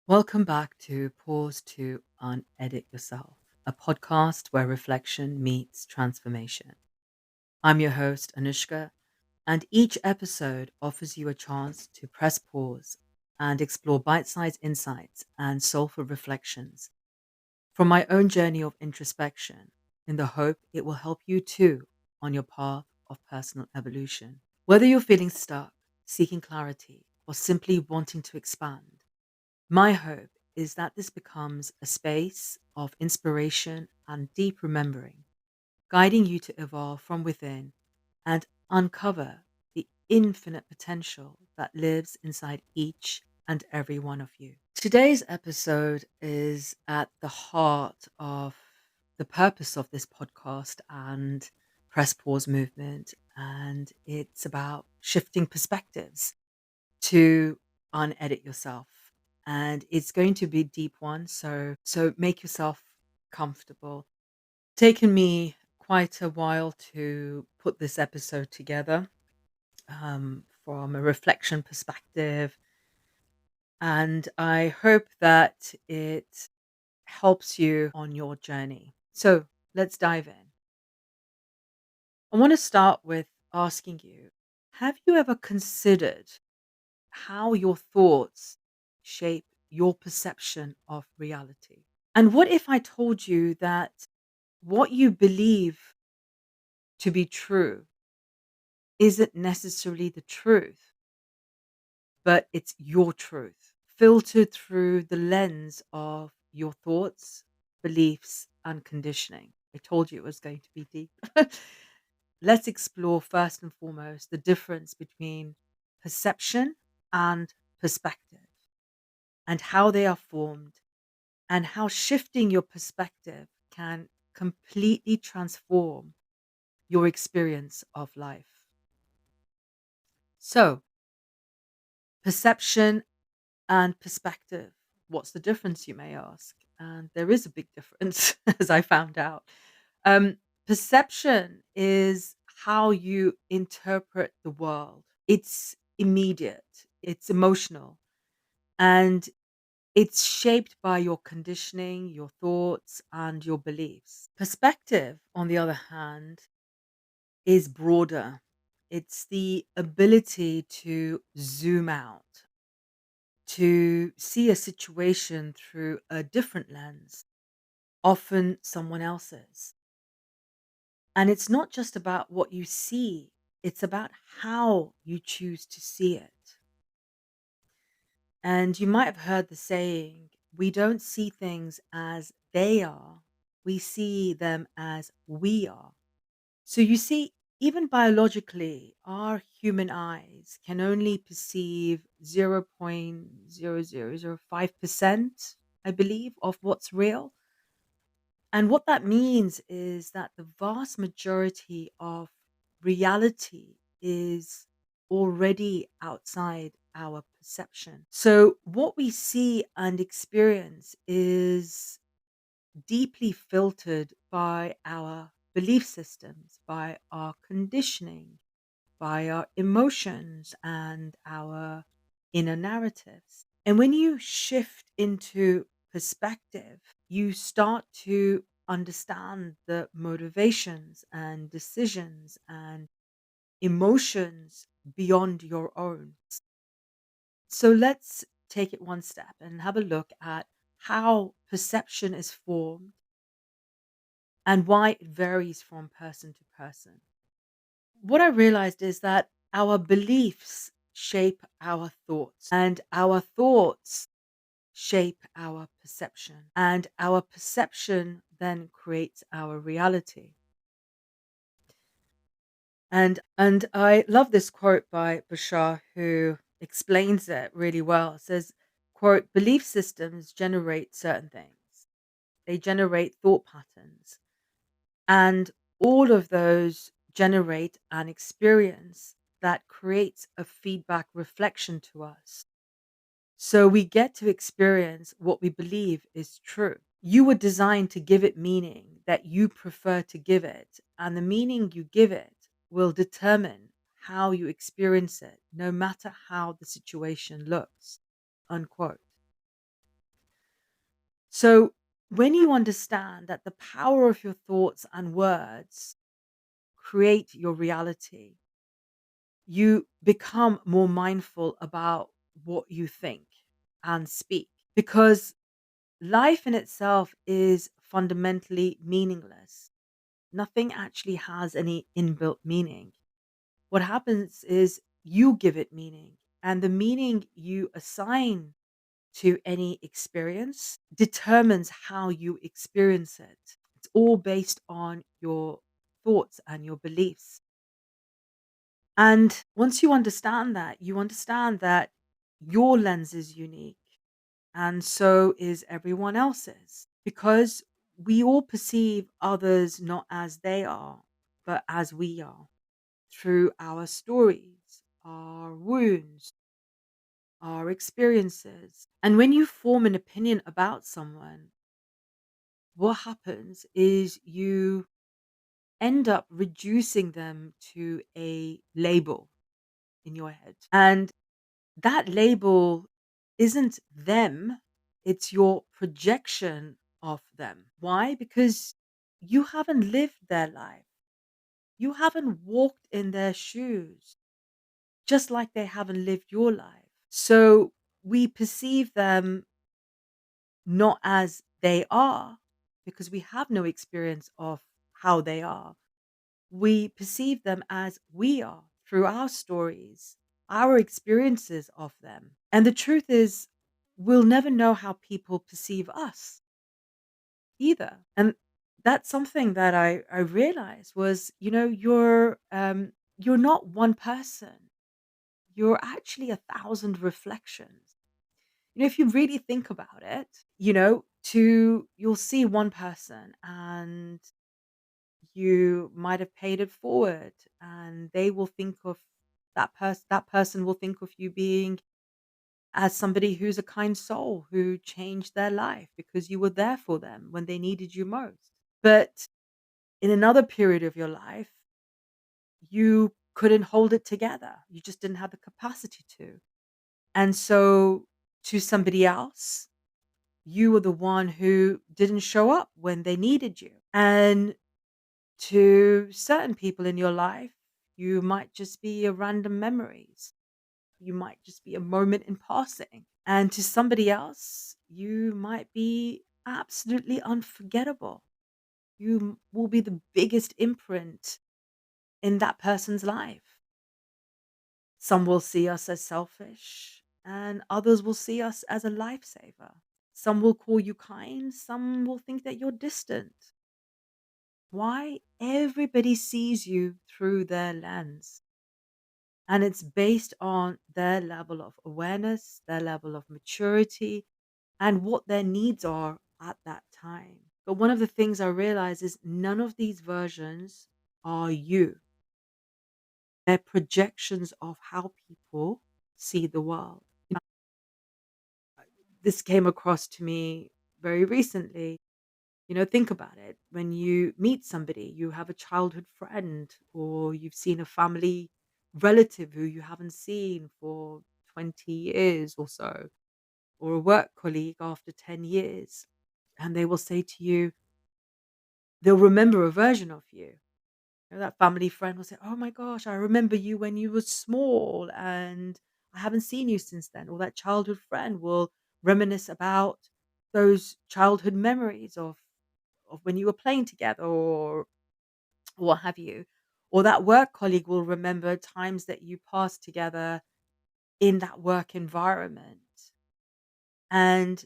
Welcome back to Pause to Unedit Yourself, a podcast where reflection meets transformation. I'm your host, Anushka, and each episode offers you a chance to press pause and explore bite sized insights and soulful reflections from my own journey of introspection in the hope it will help you too on your path of personal evolution. Whether you're feeling stuck, seeking clarity, or simply wanting to expand, my hope is that this becomes a space of inspiration and deep remembering, guiding you to evolve from within and uncover the infinite potential that lives inside each and every one of you. Today's episode is at the heart of the purpose of this podcast and press pause movement, and it's about shifting perspectives to unedit yourself, and it's going to be a deep one, so make yourself comfortable. Taken me quite a while to put this episode together, from a reflection perspective, and I hope that it helps you on your journey. So let's dive in. I want to start with asking you, have you ever considered how your thoughts shape your perception of reality? And what if I told you that what you believe to be true isn't necessarily the truth, but it's your truth, filtered through the lens of your thoughts, beliefs, and conditioning? I told you it was going to be deep. Let's explore first and foremost the difference between perception and perspective, and how they are formed, and how shifting your perspective can completely transform your experience of life. So, perception and perspective. What's the difference, you may ask? And there is a big difference, as I found out. Um, Perception is how you interpret the world, it's immediate, it's emotional, and it's shaped by your conditioning, your thoughts, and your beliefs. Perspective, on the other hand, is broader. It's the ability to zoom out, to see a situation through a different lens, often someone else's. And it's not just about what you see, it's about how you choose to see it. And you might have heard the saying, we don't see things as they are, we see them as we are. So you see, even biologically, our human eyes can only perceive 0.0005%, I believe, of what's real. And what that means is that the vast majority of reality is already outside our perception. So, what we see and experience is deeply filtered by our belief systems, by our conditioning, by our emotions, and our inner narratives. And when you shift into perspective, you start to understand the motivations and decisions and emotions beyond your own. So let's take it one step and have a look at how perception is formed and why it varies from person to person. What I realized is that our beliefs shape our thoughts, and our thoughts shape our perception, and our perception then creates our reality. And I love this quote by Bashar, who explains it really well. It says, quote, belief systems generate certain things. They generate thought patterns, and all of those generate an experience that creates a feedback reflection to us. So we get to experience what we believe is true. You were designed to give it meaning that you prefer to give it, and the meaning you give it will determine how you experience it, no matter how the situation looks. Unquote. So, when you understand that the power of your thoughts and words create your reality, you become more mindful about what you think and speak, because life in itself is fundamentally meaningless. Nothing actually has any inbuilt meaning. What happens is you give it meaning, and the meaning you assign to any experience determines how you experience it. It's all based on your thoughts and your beliefs. And once you understand that your lens is unique and so is everyone else's, because we all perceive others not as they are, but as we are, through our stories, our wounds, our experiences. And when you form an opinion about someone, what happens is you end up reducing them to a label in your head. And that label isn't them, it's your projection of them. Why? Because you haven't lived their life. You haven't walked in their shoes, just like they haven't lived your life. So we perceive them not as they are, because we have no experience of how they are. We perceive them as we are through our stories, our experiences of them. And the truth is, we'll never know how people perceive us either. And that's something that I realized was, you're not one person. You're actually 1,000 reflections. If you really think about it, you'll see one person and you might have paid it forward, and they will think of that person will think of you being as somebody who's a kind soul who changed their life because you were there for them when they needed you most. But in another period of your life, you couldn't hold it together. You just didn't have the capacity to. And so to somebody else, you were the one who didn't show up when they needed you. And to certain people in your life, you might just be a random memories. You might just be a moment in passing. And to somebody else, you might be absolutely unforgettable. Will be the biggest imprint in that person's life. Some will see us as selfish, and others will see us as a lifesaver. Some will call you kind, some will think that you're distant. Why? Everybody sees you through their lens. And it's based on their level of awareness, their level of maturity, and what their needs are at that time. But one of the things I realize is none of these versions are you. They're projections of how people see the world. This came across to me very recently. Think about it. When you meet somebody, you have a childhood friend, or you've seen a family relative who you haven't seen for 20 years or so, or a work colleague after 10 years. And they will say to you, they'll remember a version of you. That family friend will say, "Oh my gosh, I remember you when you were small and I haven't seen you since then." Or that childhood friend will reminisce about those childhood memories of when you were playing together, or what have you. Or that work colleague will remember times that you passed together in that work environment. And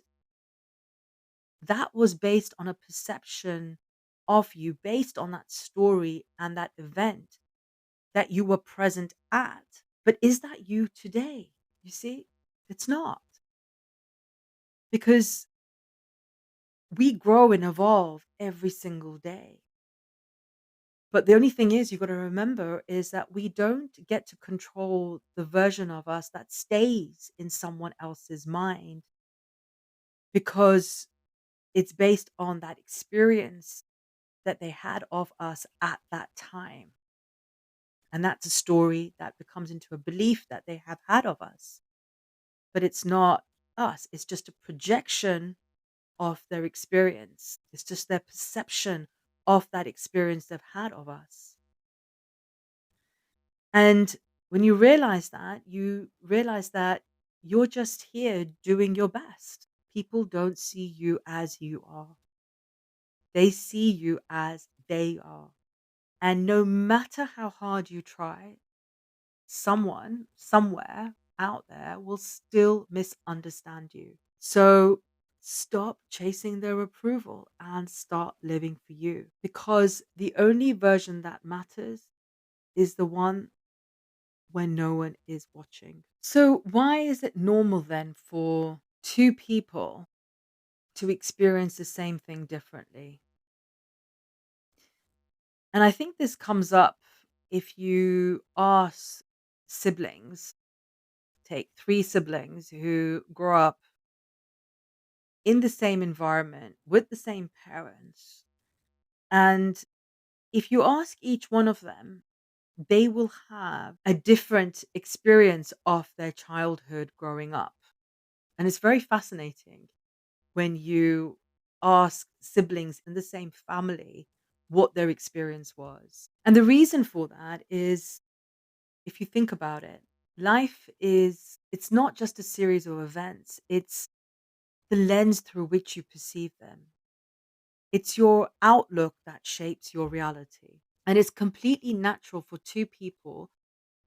that was based on a perception of you, based on that story and that event that you were present at. But is that you today? You see, it's not, because we grow and evolve every single day. But the only thing is, you got to remember is that we don't get to control the version of us that stays in someone else's mind, because it's based on that experience that they had of us at that time. And that's a story that becomes into a belief that they have had of us. But it's not us, it's just a projection of their experience. It's just their perception of that experience they've had of us. And when you realize that you're just here doing your best. People don't see you as you are, they see you as they are. And no matter how hard you try, someone somewhere out there will still misunderstand you. So stop chasing their approval and start living for you, because the only version that matters is the one when no one is watching. So, why is it normal then for two people to experience the same thing differently? And I think this comes up if you ask siblings, take three siblings who grow up in the same environment with the same parents. And if you ask each one of them, they will have a different experience of their childhood growing up. And it's very fascinating when you ask siblings in the same family what their experience was. And the reason for that is, if you think about it, it's not just a series of events, it's the lens through which you perceive them. It's your outlook that shapes your reality. And it's completely natural for two people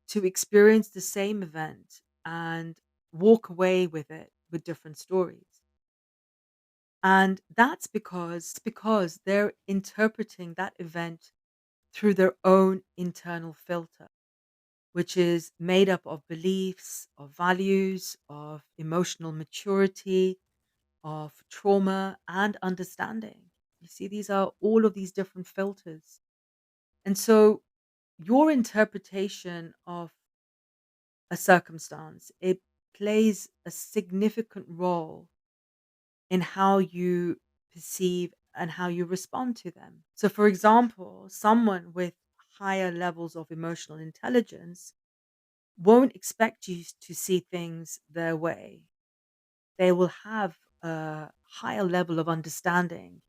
to experience the same event and walk away with it with different stories. And that's because they're interpreting that event through their own internal filter, which is made up of beliefs, of values, of emotional maturity, of trauma and understanding. You see, these are all of these different filters. And so your interpretation of a circumstance, it plays a significant role in how you perceive and how you respond to them. So, for example, someone with higher levels of emotional intelligence won't expect you to see things their way. They will have a higher level of understanding,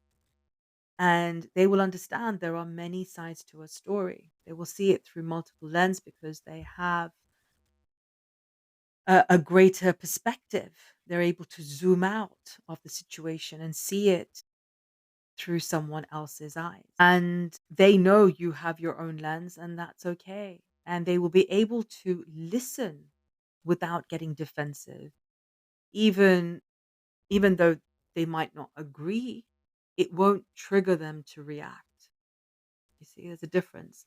and they will understand there are many sides to a story. They will see it through multiple lenses because they have a greater perspective. They're able to zoom out of the situation and see it through someone else's eyes. And they know you have your own lens, and that's okay. And they will be able to listen without getting defensive. Even even though they might not agree, it won't trigger them to react. You see, there's a difference.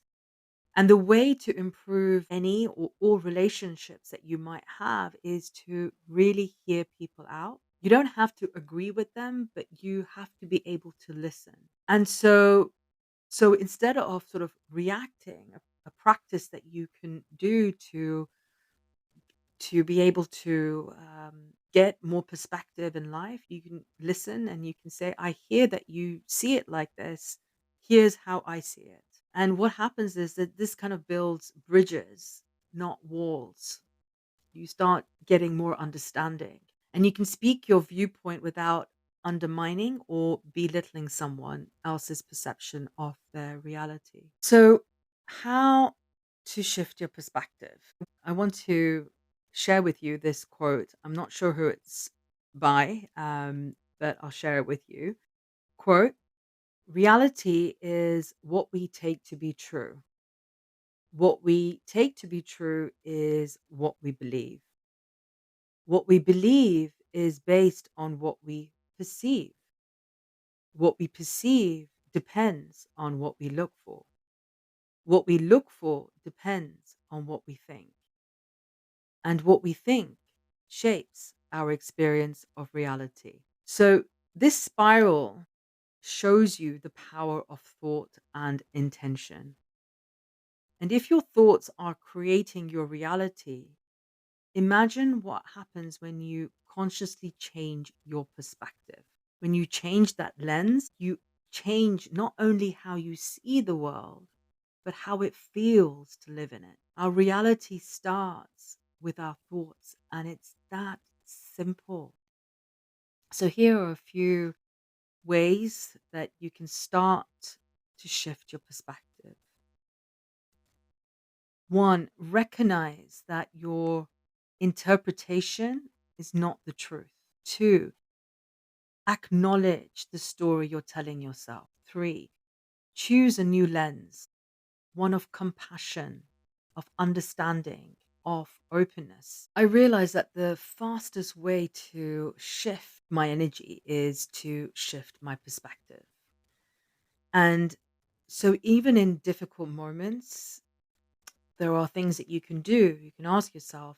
And the way to improve any or all relationships that you might have is to really hear people out. You don't have to agree with them, but you have to be able to listen. And so instead of sort of reacting, a practice that you can do to be able to get more perspective in life, you can listen and you can say, I hear that you see it like this. Here's how I see it. And what happens is that this kind of builds bridges, not walls. You start getting more understanding. And you can speak your viewpoint without undermining or belittling someone else's perception of their reality. So, how to shift your perspective? I want to share with you this quote. I'm not sure who it's by, but I'll share it with you. Quote: reality is what we take to be true. What we take to be true is what we believe. What we believe is based on what we perceive. What we perceive depends on what we look for. What we look for depends on what we think. And what we think shapes our experience of reality. So, this spiral shows you the power of thought and intention. And if your thoughts are creating your reality, imagine what happens when you consciously change your perspective. When you change that lens, you change not only how you see the world, but how it feels to live in it. Our reality starts with our thoughts, and it's that simple. So, here are a few ways that you can start to shift your perspective. One, recognize that your interpretation is not the truth. Two, acknowledge the story you're telling yourself. Three, choose a new lens, one of compassion, of understanding, of openness. I realize that the fastest way to shift my energy is to shift my perspective. And so, even in difficult moments, there are things that you can do. You can ask yourself,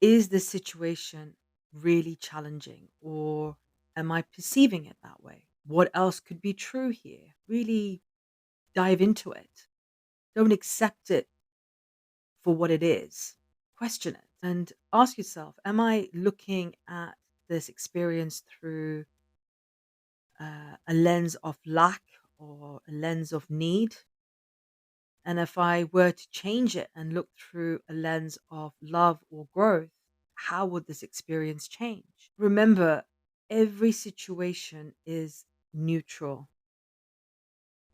is this situation really challenging, or am I perceiving it that way? What else could be true here? Really dive into it. Don't accept it for what it is. Question it and ask yourself, am I looking at this experience through a lens of lack or a lens of need? And if I were to change it and look through a lens of love or growth, how would this experience change? Remember, every situation is neutral.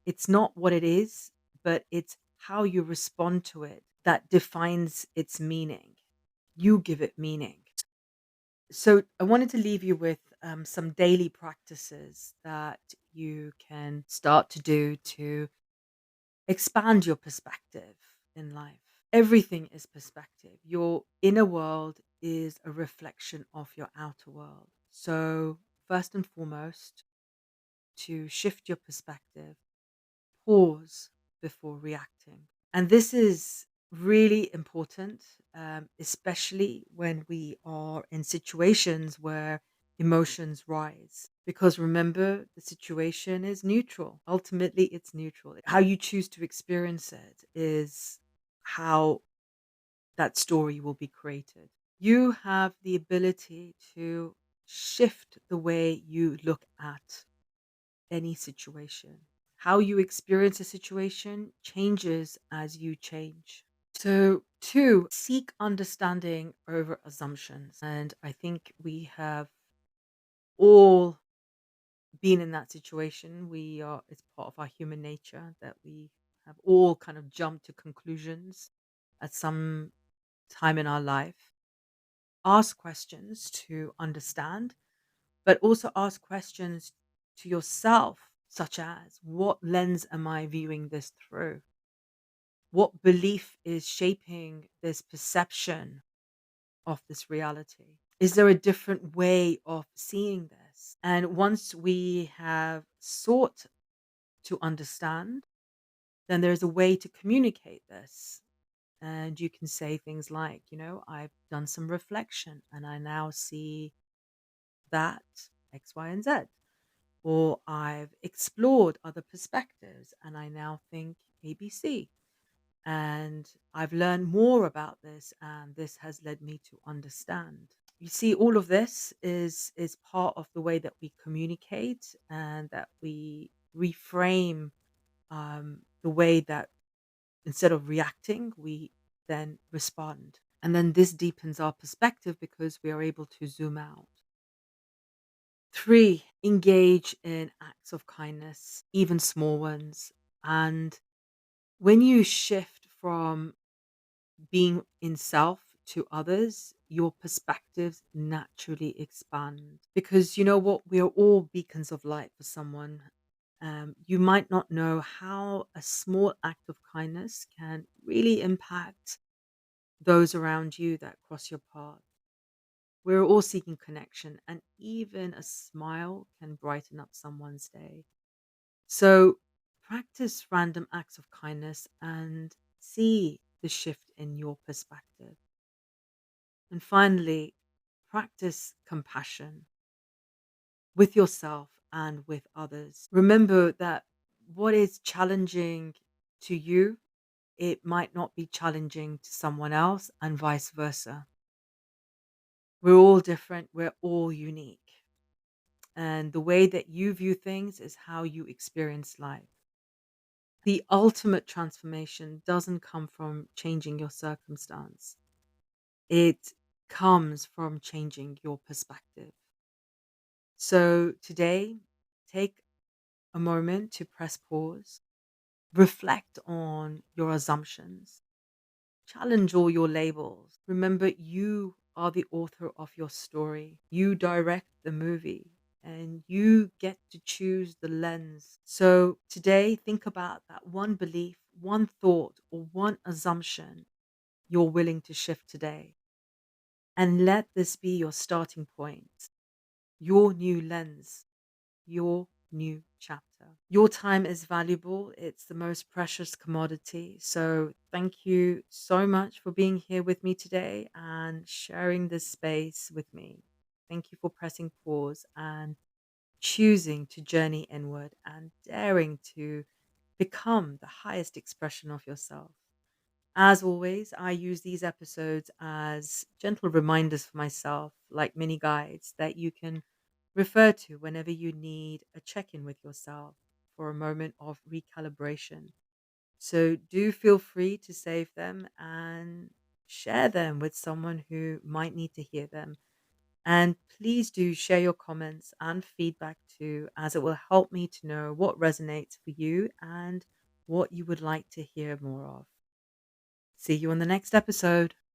It's not what it is, but it's how you respond to it that defines its meaning. You give it meaning. So, I wanted to leave you with some daily practices that you can start to do to expand your perspective in life. Everything is perspective. Your inner world is a reflection of your outer world. So, first and foremost, to shift your perspective, pause before reacting. And this is really important, especially when we are in situations where emotions rise. Because remember, the situation is neutral. Ultimately, it's neutral. How you choose to experience it is how that story will be created. You have the ability to shift the way you look at any situation. How you experience a situation changes as you change. So, two, seek understanding over assumptions. And I think we have all been in that situation. It's part of our human nature that we have all kind of jumped to conclusions at some time in our life. Ask questions to understand, but also ask questions to yourself, such as, what lens am I viewing this through? What belief is shaping this perception of this reality? Is there a different way of seeing this? And once we have sought to understand, then there's a way to communicate this. And you can say things like, I've done some reflection and I now see that X, Y, and Z. Or I've explored other perspectives and I now think ABC. And I've learned more about this, and this has led me to understand. You see, all of this is part of the way that we communicate and that we reframe the way that instead of reacting, we then respond. And then this deepens our perspective because we are able to zoom out. Three, engage in acts of kindness, even small ones. And when you shift from being in self to others, your perspectives naturally expand. Because you know what? We are all beacons of light for someone. You might not know how a small act of kindness can really impact those around you that cross your path. We're all seeking connection, and even a smile can brighten up someone's day. So practice random acts of kindness and see the shift in your perspective. And finally, practice compassion with yourself and with others. Remember that what is challenging to you, it might not be challenging to someone else, and vice versa. We're all different, we're all unique. And the way that you view things is how you experience life. The ultimate transformation doesn't come from changing your circumstance, it comes from changing your perspective. So today, take a moment to press pause, reflect on your assumptions, challenge all your labels. Remember, you are the author of your story. You direct the movie and you get to choose the lens. So today, think about that one belief, one thought, or one assumption you're willing to shift today. And let this be your starting point, your new lens, your new chapter. Your time is valuable, it's the most precious commodity. So, thank you so much for being here with me today and sharing this space with me. Thank you for pressing pause and choosing to journey inward and daring to become the highest expression of yourself. As always, I use these episodes as gentle reminders for myself, like mini guides that you can refer to whenever you need a check in with yourself for a moment of recalibration. So do feel free to save them and share them with someone who might need to hear them. And please do share your comments and feedback too, as it will help me to know what resonates for you and what you would like to hear more of. See you on the next episode.